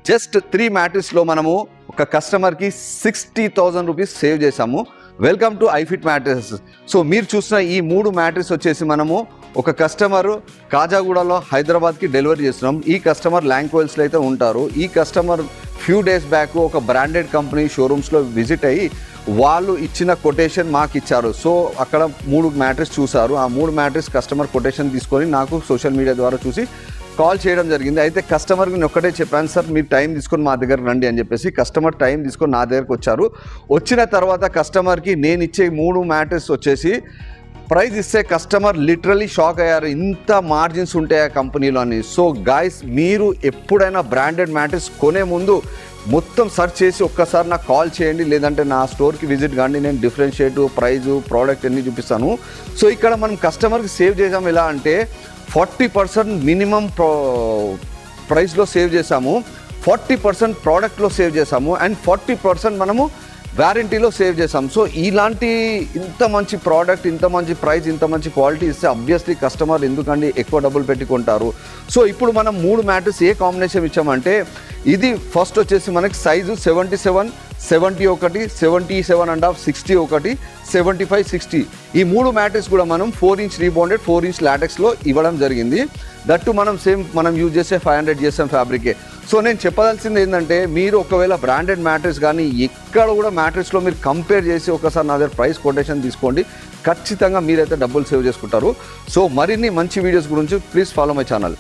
Just 3 మ్యాట్రిక్స్లో మనము ఒక కస్టమర్కి 60,000 రూపీస్ సేవ్ చేసాము. Welcome to iFit Matrix. So మీరు చూసిన ఈ 3 మ్యాట్రిక్స్ వచ్చేసి మనము ఒక కస్టమర్ కాజాగూడలో హైదరాబాద్కి డెలివరీ చేస్తున్నాం. ఈ కస్టమర్ ల్యాంక్వెల్స్లో అయితే ఉంటారు. ఈ కస్టమర్ ఫ్యూ డేస్ బ్యాక్ ఒక బ్రాండెడ్ కంపెనీ షోరూమ్స్లో విజిట్ అయ్యి వాళ్ళు ఇచ్చిన కొటేషన్ మాకు ఇచ్చారు. సో అక్కడ 3 మ్యాట్రిక్స్ చూసారు. ఆ 3 మ్యాట్రిక్స్ కస్టమర్ కొటేషన్ తీసుకొని నాకు సోషల్ మీడియా ద్వారా చూసి కాల్ చేయడం జరిగింది. అయితే కస్టమర్కి నేను ఒక్కటే చెప్పాను, సార్ మీరు టైం తీసుకొని మా దగ్గర రండి అని చెప్పేసి. కస్టమర్ టైం తీసుకొని నా దగ్గరకు వచ్చారు. వచ్చిన తర్వాత కస్టమర్కి నేను ఇచ్చే 3 మ్యాట్రిక్స్ వచ్చేసి ప్రైస్ ఇస్తే కస్టమర్ లిటరలీ షాక్ అయ్యారు, ఇంత మార్జిన్స్ ఉంటాయి ఆ కంపెనీలో అని. సో గాయస్, మీరు ఎప్పుడైనా బ్రాండెడ్ మ్యాట్రిక్స్ కొనే ముందు మొత్తం సెర్చ్ చేసి ఒక్కసారి నాకు కాల్ చేయండి, లేదంటే నా స్టోర్కి విజిట్ కానీ నేను డిఫరెన్షియేట్ ప్రైజు ప్రోడక్ట్ అన్నీ చూపిస్తాను. సో ఇక్కడ మనం కస్టమర్కి సేవ్ చేసాము. ఎలా అంటే 40% మినిమం ప్రైస్లో సేవ్ చేసాము, 40% ప్రోడక్ట్లో సేవ్ చేసాము, అండ్ 40% మనము వ్యారంటీలో సేవ్ చేసాం. సో ఇలాంటి ఇంత మంచి ప్రోడక్ట్, ఇంత మంచి ప్రైస్, ఇంత మంచి క్వాలిటీ ఇస్తే అబ్వియస్లీ కస్టమర్ ఎందుకండి ఎక్కువ డబ్బులు పెట్టి కొంటారు. సో ఇప్పుడు మనం 3 మ్యాట్రిక్స్ ఏ కాంబినేషన్ ఇచ్చామంటే, ఇది ఫస్ట్ వచ్చేసి మనకి సైజు 77, 71, 77.5, 60 ఒకటి, 75, 60 ఈ 3 మ్యాట్రిక్స్ కూడా మనం 4 ఇంచ్ రీబౌండెడ్ 4 ఇంచ్ లాటెక్స్లో ఇవ్వడం జరిగింది. దట్టు మనం యూజ్ చేసే 500 GSM ఫ్యాబ్రికే. సో నేను చెప్పదలసింది ఏంటంటే, మీరు ఒకవేళ బ్రాండెడ్ మ్యాట్రిక్స్ కానీ ఎక్కడ కూడా మ్యాట్రిక్స్లో మీరు కంపేర్ చేసి ఒకసారి నా దగ్గర ప్రైస్ కొటేషన్ తీసుకోండి, ఖచ్చితంగా మీరైతే డబ్బులు సేవ్ చేసుకుంటారు. సో మరిన్ని మంచి వీడియోస్ గురించి ప్లీజ్ ఫాలో మై ఛానల్.